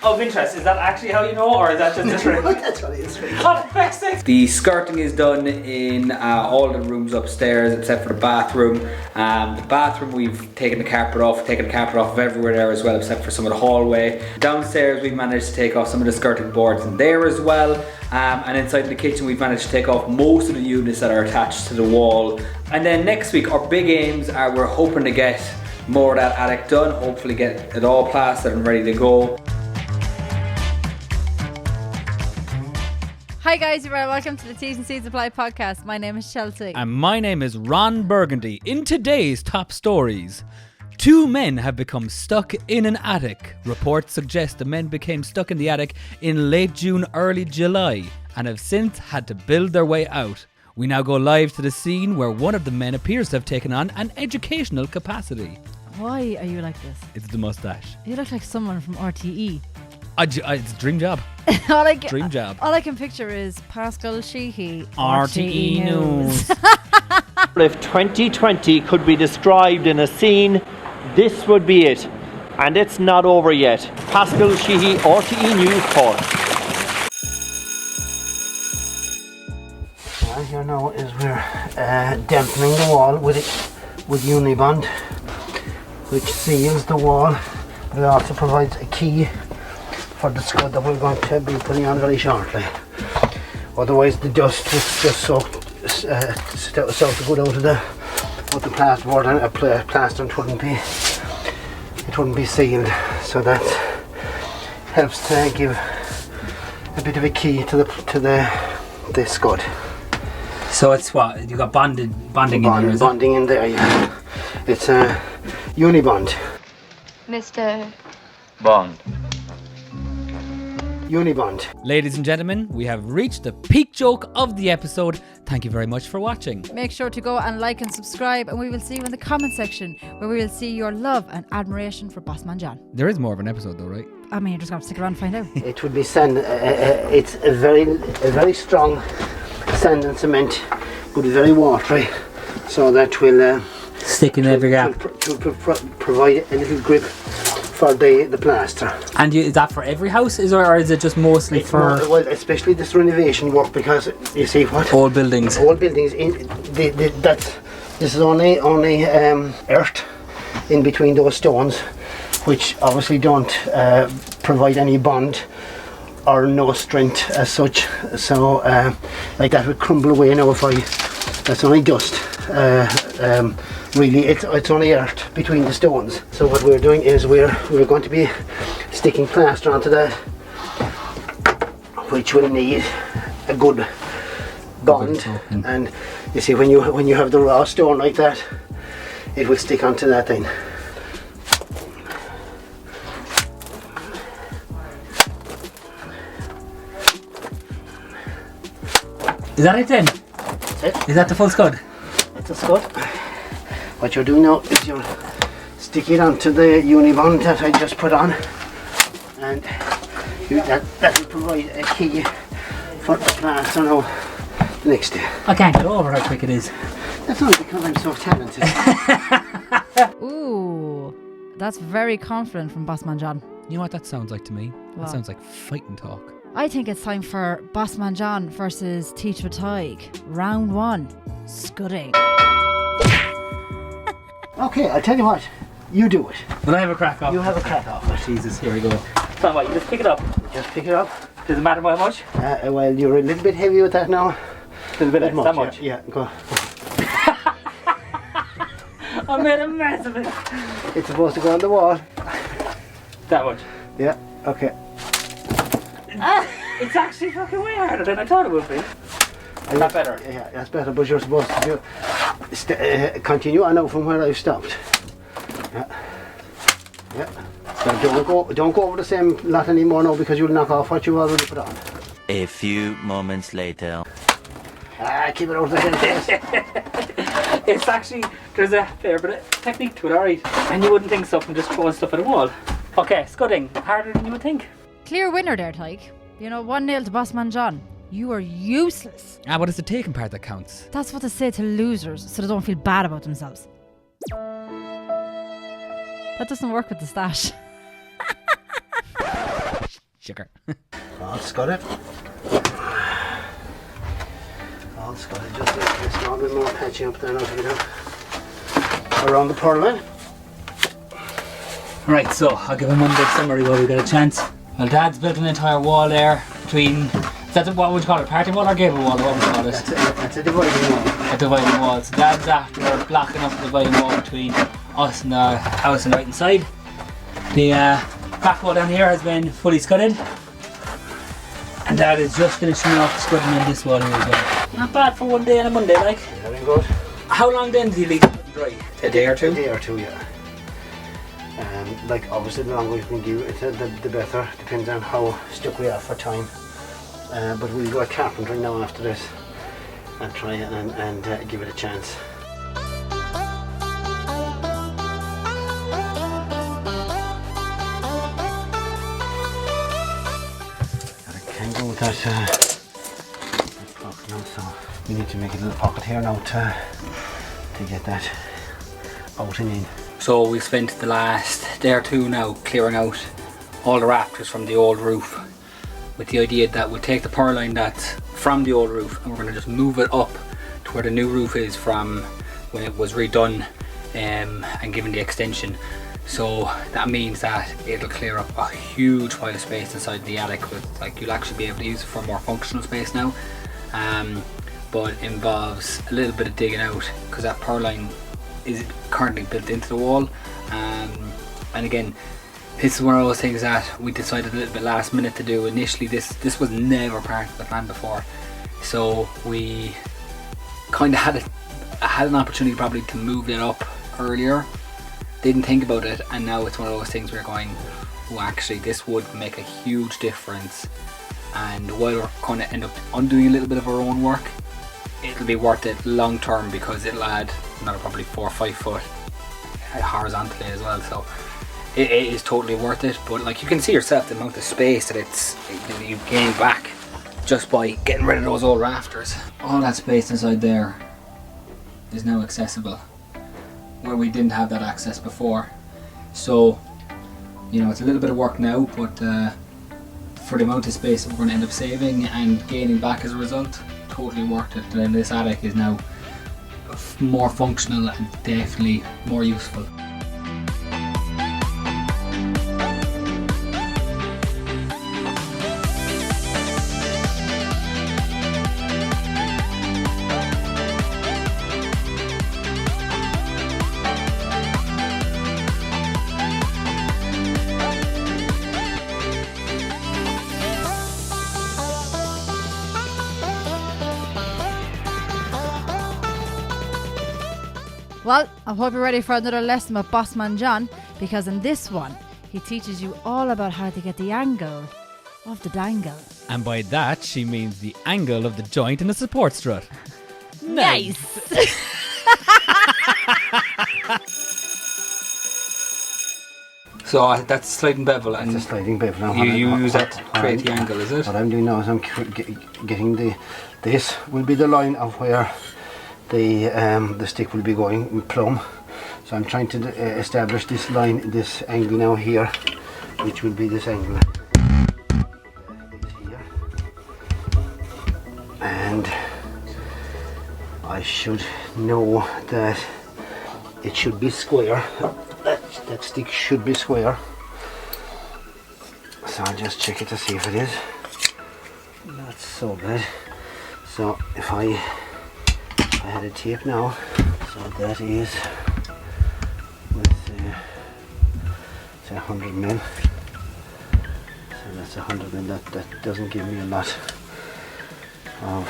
of interest, is that actually how you know, or is that just a trick? That's what it is. The skirting is done in all the rooms upstairs except for the bathroom. The bathroom we've taken the carpet off of everywhere there as well except for some of the hallway. Downstairs we've managed to take off some of the skirting boards in there as well. And inside the kitchen we've managed to take off most of the units that are attached to the wall. And then next week our big aims are we're hoping to get more of that attic done, hopefully get it all plastered and ready to go. Hi guys, you're right. Welcome to the T's and C's Apply podcast. My name is Chelsea. And my name is Ron Burgundy. In today's top stories, 2 men have become stuck in an attic. Reports suggest the men became stuck in the attic in late June, early July, and have since had to build their way out. We now go live to the scene where one of the men appears to have taken on an educational capacity. Why are you like this? It's the mustache. You look like someone from RTE. It's a dream job. Dream job. All I can picture is Pascal Sheehy. RTE News. If 2020 could be described in a scene, this would be it. And it's not over yet. Pascal Sheehy, RTE News Cork. Well, here now is we're dampening the wall with Unibond, which seals the wall, but it also provides a key for the scud that we're going to be putting on very shortly. Otherwise the dust is just soaked to go out of the plasterboard, and plaster wouldn't be sealed, so that helps to give a bit of a key to the scud. So it's what? You got bonding in there, is it? Bonding in there, yeah. It's a Unibond. Mr. Bond. Unibond. Ladies and gentlemen, we have reached the peak joke of the episode. Thank you very much for watching. Make sure to go and like and subscribe, and we will see you in the comment section where we will see your love and admiration for Bossman John. There is more of an episode though, right? I mean, you're just going to stick around and find out. It would be sand. It's a very strong sand and cement, but very watery, so that will Stick in every gap. provide a little grip for the plaster. And is that for every house, or is it just mostly It's for well, especially this renovation work, because you see what all buildings? all buildings this is only earth in between those stones, which obviously don't provide any bond or no strength as such. So like that would crumble away now that's only dust. Really, it's only earth between the stones. So what we're doing is we're going to be sticking plaster onto that, which will need a good bond. And you see, when you have the raw stone like that, it will stick onto that thing. Is that it then? That's it. Is that the full scud? That's a scud. What you're doing now is you're sticking it onto the Unibond that I just put on, and that will provide a key for the plaster now the next day. I can't get over how quick it is. That's only because I'm so talented. Ooh, that's very confident from Bossman John. You know what that sounds like to me? What? That sounds like fighting talk. I think it's time for Bossman John versus Teach with Tig. Round 1, scudding. Okay, I'll tell you what. You do it. Will I have a crack off? You have a crack off it. Jesus, here we go. So what, you just pick it up. Just pick it up. Does it matter by how much? Well, you're a little bit heavy with that now. A little bit That much. Yeah, go. I made a mess of it. It's supposed to go on the wall. That much. Yeah, okay. It's actually fucking way harder than I thought it would be. Is that better? Yeah, that's better, but you're supposed to do continue on now from where I've stopped. Yeah. So don't go over the same lot anymore now, because you'll knock off what you've already put on. A few moments later. Keep it out of the head. It's actually, there's a fair bit of technique to it, alright. And you wouldn't think so from just throwing stuff at a wall. Okay, scudding, harder than you would think. Clear winner there, Tig. 1-0 to Bossman John. You are useless. But it's the taking part that counts. That's what they say to losers, so they don't feel bad about themselves. That doesn't work with the stash. Sugar. All scudded. All scudded, just a small bit more patchy up there now to be done. Around the purl line. Right, so I'll give him one big summary while we get a chance. Well, Dad's built an entire wall there between, what would you call it, parting wall or gable wall, what would you call it? That's a dividing wall. A dividing wall. So Dad's after blocking up the dividing wall between us and the house on the right hand side. The back wall down here has been fully scudded. And Dad is just finishing off scudding in this wall here as well. Not bad for one day and a Monday, like. Very good. How long then do you leave it dry? A day or two? A day or two, yeah. Like obviously the longer you can give it, the better. Depends on how stuck we are for time. But we'll go at Carpentry now after this and try it and give it a chance. I can't go with that pocket now, so we need to make a little pocket here now to get that out and in. So we spent the last day or two now clearing out all the rafters from the old roof, with the idea that we'll take the power line that's from the old roof and we're going to just move it up to where the new roof is from when it was redone and given the extension. So that means that it'll clear up a huge pile of space inside the attic. With, like, you'll actually be able to use it for more functional space now, but involves a little bit of digging out because that power line is currently built into the wall, and again, this is one of those things that we decided a little bit last minute to do. Initially this was never part of the plan before, so we kind of had an opportunity probably to move it up earlier, didn't think about it, and now it's one of those things we're going, oh, actually this would make a huge difference, and while we're going to end up undoing a little bit of our own work, it'll be worth it long term because it'll add another probably 4 or 5 foot horizontally as well, so it is totally worth it. But like, you can see yourself the amount of space that you've gained back just by getting rid of those old rafters. All that space inside there is now accessible where we didn't have that access before, so you know, it's a little bit of work now, but for the amount of space that we're going to end up saving and gaining back as a result, totally worth it. And this attic is now more functional and definitely more useful. Well, I hope you're ready for another lesson with Bossman John, because in this one, he teaches you all about how to get the angle of the dangle. And by that, she means the angle of the joint in a support strut. Nice! So that's sliding bevel, and It's a sliding bevel now. you use that to create the angle, is it? What I'm doing now is I'm getting this will be the line of where the stick will be going plumb. So I'm trying to establish this line, this angle now here, which will be this angle here, and I should know that it should be square. That stick should be square. So I'll just check it to see if it is. Not so bad. So if I had a tape now, so that is with say 100 mil. So that's 100 mil. That doesn't give me a lot of.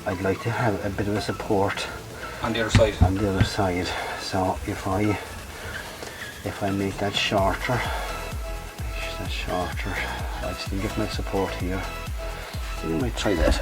I'd like to have a bit of a support On the other side. on the other side. So if I make that shorter, I still get my support here. So you might try that.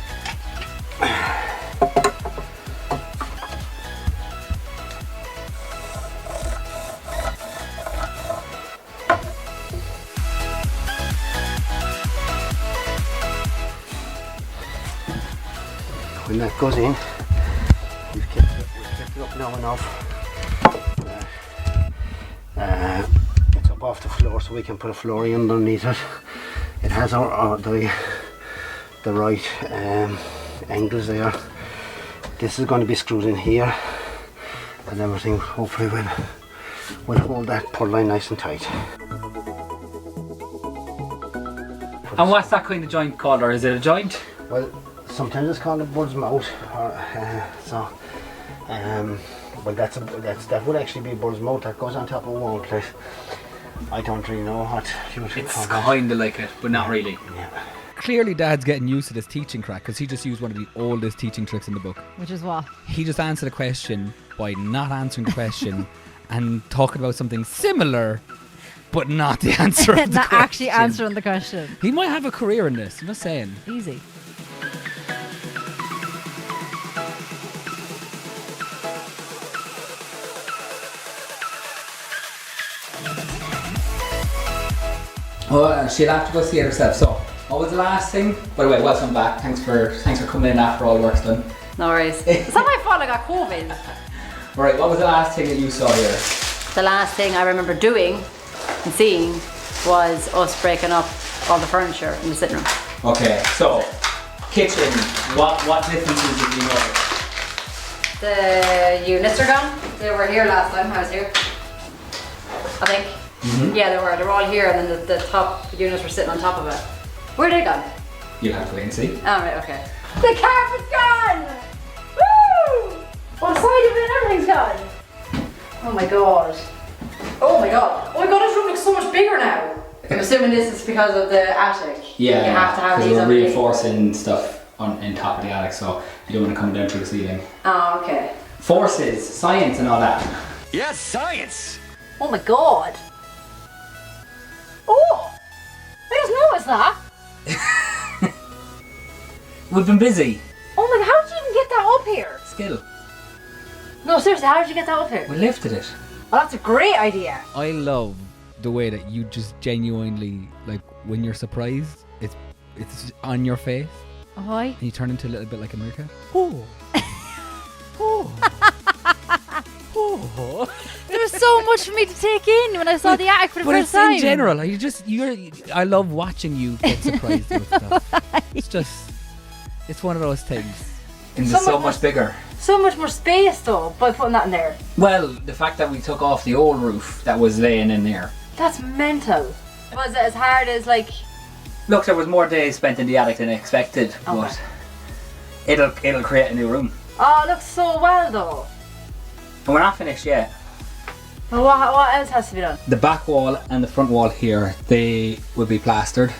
When that goes in, we've kept it up now enough. It's up off the floor, so we can put a flooring underneath it. it has the right angles there. This is going to be screwed in here, and everything hopefully will hold that pull line nice and tight. And what's that kind of joint called, or is it a joint? Well, sometimes it's called a bird's mouth, well, that would actually be a bird's mouth that goes on top of one plate. I don't really know what you would It's call that. kind of like it, but not really. Yeah. Clearly Dad's getting used to this teaching crack, because he just used one of the oldest teaching tricks in the book. Which is what? He just answered a question by not answering the question and talking about something similar, but not the answer of the Not question. actually answering the question. He might have a career in this, I'm just saying. Easy. Well, she'll have to go see it herself. So, what was the last thing? By the way, welcome back. Thanks for coming in after all the work's done. No worries. It's not my fault I got COVID. Alright, what was the last thing that you saw here? The last thing I remember doing and seeing was us breaking up all the furniture in the sitting room. Okay, so kitchen. What differences did you notice? The units are gone. They were here last time I was here, I think. Yeah, they were all here, and then the top units were sitting on top of it. Where are they gone? You'll have to wait and see. Oh, right, okay. The carpet's gone! Woo! One side of it, everything's gone. Oh my god. Oh my god. Oh my god, this room looks so much bigger now. I'm assuming this is because of the attic. Yeah, you have to have because these we're underneath. reinforcing stuff on top of the attic, so you don't want to come down through the ceiling. Oh, okay. Forces, science and all that. Yes, science! Oh my god. Oh! I just noticed that. We've been busy. Oh my god, how did you even get that up here? Skill. No, seriously, how did you get that up here? We lifted it. Oh, that's a great idea. I love the way that you just genuinely, like, when you're surprised, it's on your face, Ahoy. and you turn into a little bit like a meerkat. Oh. Oh. Oh. There was so much for me to take in when I saw the attic for the But first it's time. in general, like, I love watching you get surprised with stuff. It's one of those things. And it's so much bigger. So much more space though by putting that in there. Well, the fact that we took off the old roof that was laying in there. That's mental. Was it as hard as like... Look, there was more days spent in the attic than I expected, but it'll create a new room. Oh, it looks so well though. And we're not finished yet. Well, what else has to be done? The back wall and the front wall here, they will be plastered.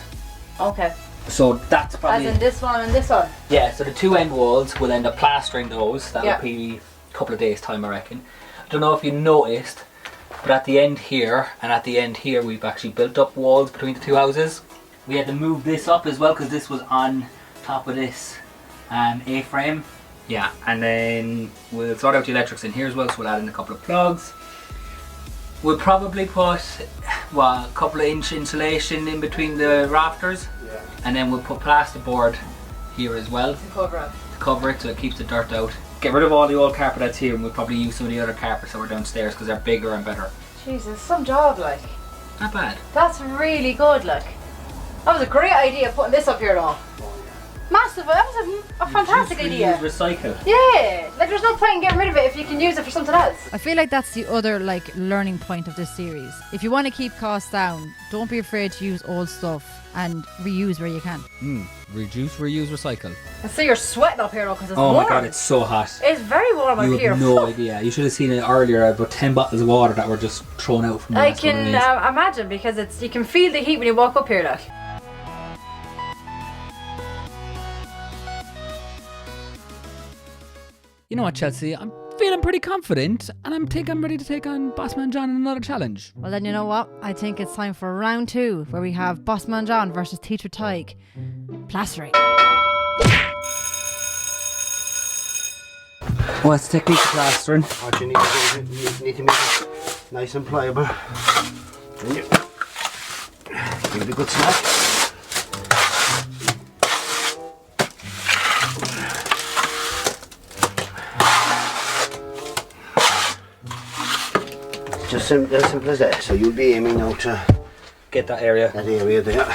Okay. So that's probably... As in this one and this one? Yeah, so the two end walls, we'll end up plastering those. That'll Yeah. be a couple of days time, I reckon. I don't know if you noticed, but at the end here and at the end here, we've actually built up walls between the two houses. We had to move this up as well because this was on top of this A-frame. Yeah, and then we'll sort out the electrics in here as well, so we'll add in a couple of plugs. We'll probably put, a couple of inch insulation in between the rafters. Yeah. And then we'll put plasterboard here as well. Cover up. To cover it so it keeps the dirt out. Get rid of all the old carpet that's here, and we'll probably use some of the other carpets that were downstairs because they're bigger and better. Jesus, some job like. Not bad. That's really good, like. That was a great idea putting this up here though. Massive, that was a fantastic idea. Reuse, recycle. Yeah, like there's no point in getting rid of it if you can use it for something else. I feel like that's the other learning point of this series. If you want to keep costs down, don't be afraid to use old stuff and reuse where you can. Reduce, reuse, recycle. And so you're sweating up here though because it's Oh warm. my god, it's so hot. It's very warm up You here. have no idea. You should have seen it earlier. About 10 bottles of water that were just thrown out from the I last one of can these. imagine because you can feel the heat when you walk up here, like. You know what, Chelsea? I'm feeling pretty confident, and I think I'm ready to take on Bossman John in another challenge. Well, then you know what? I think it's time for round 2, where we have Bossman John versus Teacher Tyke. Plastering. What's the technique of plastering? What you need to do is you need to make it nice and pliable. And you give it a good smack. Just as simple as that. So you'll be aiming now to Get that area. that area there.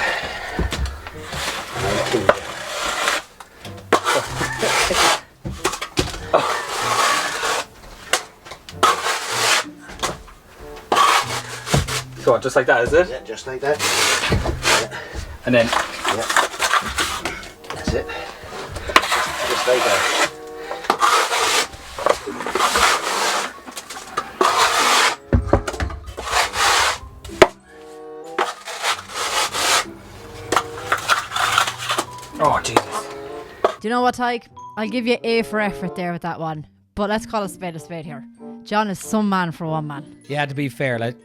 So just like that, is it? Yeah, just like that. Yeah. And then Yeah. That's it. Just like that. oh Jesus. Do you know what, Tyke? I'll give you A for effort there with that one. But let's call a spade here. John is some man for one man. Yeah, to be fair, like,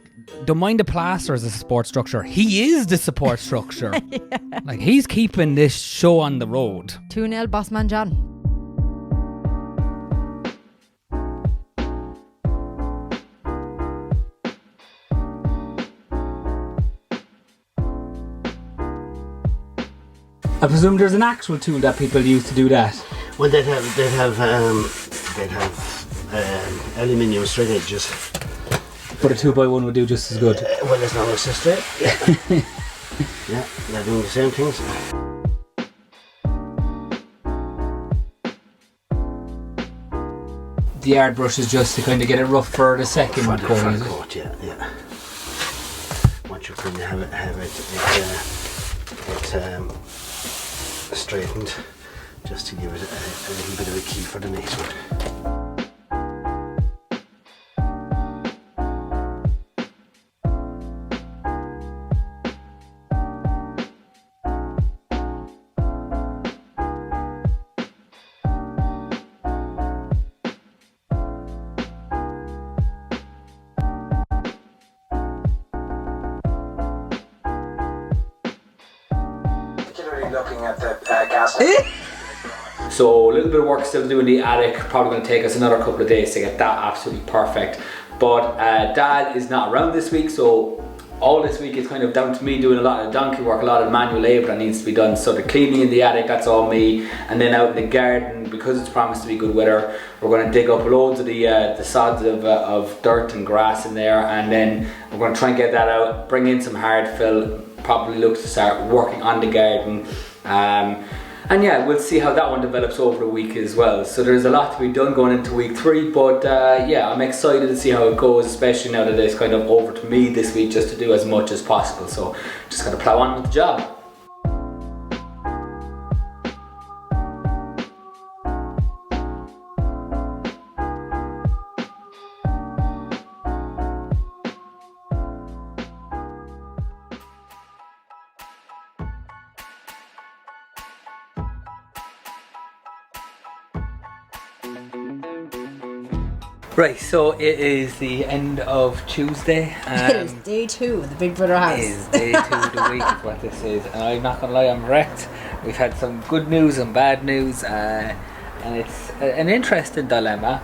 don't mind the plaster as a support structure. He is the support structure. Yeah. Like, he's keeping this show on the road. 2-0 Bossman John. I presume there's an actual tool that people use to do that. Well, they'd have aluminium straight edges. But a 2x1 would do just as good. Well, as long as it's straight. Yeah. Yeah, they're doing the same things. The yard brush is just to kind of get it rough for the second For coat, is it? coat, yeah. Once you kind of have it straightened, just to give it a little bit of a key for the next one. Looking at the gas. So a little bit of work still to do in the attic. Probably going to take us another couple of days to get that absolutely perfect. But Dad is not around this week, so all this week is kind of down to me doing a lot of donkey work, a lot of manual labour that needs to be done. So the cleaning in the attic, that's all me. And then out in the garden, because it's promised to be good weather, we're going to dig up loads of the sods of dirt and grass in there, and then we're going to try and get that out, bring in some hard fill. Probably look to start working on the garden, and yeah, we'll see how that one develops over the week as well. So there's a lot to be done going into week 3, but yeah, I'm excited to see how it goes, especially now that it's kind of over to me this week just to do as much as possible. So just gotta plow on with the job. Right, so it is the end of Tuesday. It is day 2 of the Big Brother house. It is day 2 of the week is what this is, and I'm not gonna lie, I'm wrecked. We've had some good news and bad news, and it's an interesting dilemma.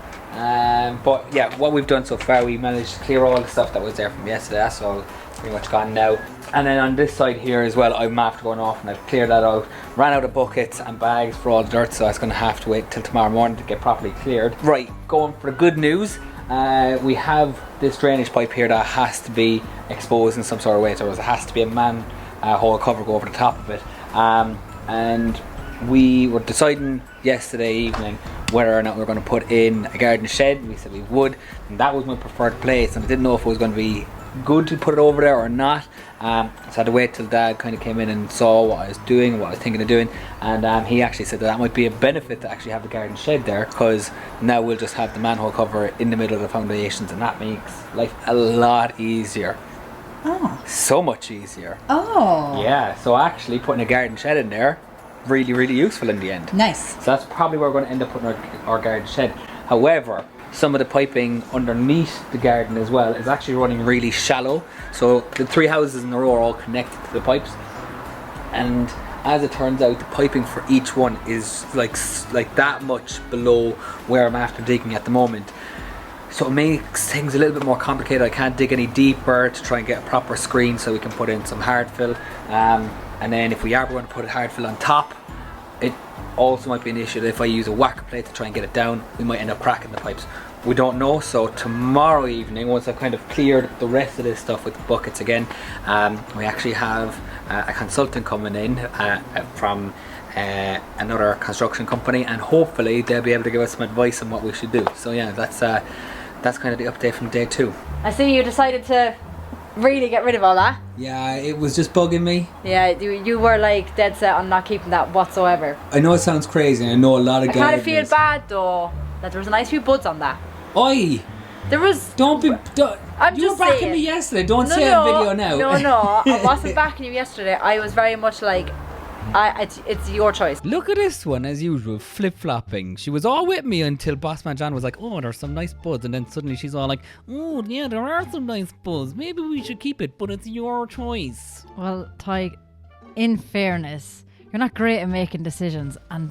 But yeah, what we've done so far, we managed to clear all the stuff that was there from yesterday. That's all pretty much gone now. And then on this side here as well, I'm after going off and I've cleared that out. Ran out of buckets and bags for all the dirt, so I was going to have to wait till tomorrow morning to get properly cleared. Right, going for the good news. We have this drainage pipe here that has to be exposed in some sort of way. So there has to be a manhole cover go over the top of it. And we were deciding yesterday evening whether or not we were going to put in a garden shed. We said we would, and that was my preferred place, and I didn't know if it was going to be good to put it over there or not. So I had to wait till Dad kind of came in and saw what I was doing, what I was thinking of doing, and he actually said that might be a benefit to actually have the garden shed there, because now we'll just have the manhole cover in the middle of the foundations, and that makes life a lot easier. Oh. So much easier. Oh. Yeah, so actually putting a garden shed in there, really, really useful in the end. Nice. So that's probably where we're going to end up putting our garden shed. However, some of the piping underneath the garden as well is actually running really shallow. So the 3 houses in a row are all connected to the pipes. And as it turns out, the piping for each one is like that much below where I'm after digging at the moment. So it makes things a little bit more complicated. I can't dig any deeper to try and get a proper screen so we can put in some hard fill. And then if we are going to put a hard fill on top, it also might be an issue that if I use a whacker plate to try and get it down, we might end up cracking the pipes. We don't know. So tomorrow evening, once I've kind of cleared the rest of this stuff with the buckets again, we actually have a consultant coming in from another construction company, and hopefully they'll be able to give us some advice on what we should do. So yeah, that's kind of the update from day 2. I see you decided to really get rid of all that. Yeah, it was just bugging me. Yeah, you were like dead set on not keeping that whatsoever. I know it sounds crazy, and I know a lot of I kind of feel bad though that there was a nice few buds on that. Oi! There was. Don't be. I'm you were just backing saying. me yesterday. Don't say on video now. No, I wasn't backing you yesterday. I was very much like, it's your choice. Look at this one, as usual, flip-flopping. She was all with me until Bossman John was like, oh, there's some nice buds. And then suddenly she's all like, oh, yeah, there are some nice buds. Maybe we should keep it, but it's your choice. Well, Tyke, in fairness, you're not great at making decisions. And,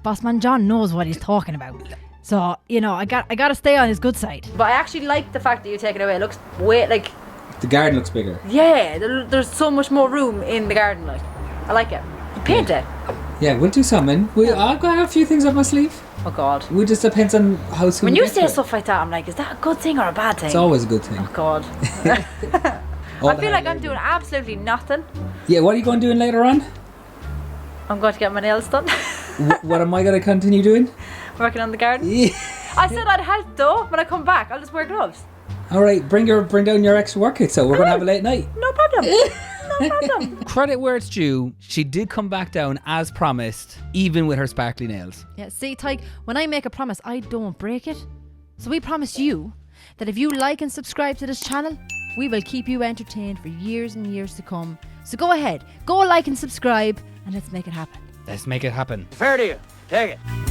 Bossman John knows what he's talking about. So, I got to stay on his good side. But I actually like the fact that you take it away. It looks The garden looks bigger. Yeah, there's so much more room in the garden. Like, I like it. Paint it. Yeah, we'll do something. I've got a few things up my sleeve. Oh God. It just depends on how soon. When we you get say to it. stuff like that, I'm like, is that a good thing or a bad thing? It's always a good thing. Oh God. I feel like I'm doing absolutely nothing. Yeah, what are you going to do later on? I'm going to get my nails done. What am I going to continue doing? Working on the garden. Yeah. I said I'd help though. When I come back, I'll just wear gloves. All right, bring down your extra work kit. So we're going to have a late night. No problem. No problem. Credit where it's due. She did come back down as promised, even with her sparkly nails. Yeah, see, Tyke, when I make a promise, I don't break it. So we promise you that if you like and subscribe to this channel, we will keep you entertained for years and years to come. So go ahead, go like and subscribe, and let's make it happen. Let's make it happen. Fair to you. Take it.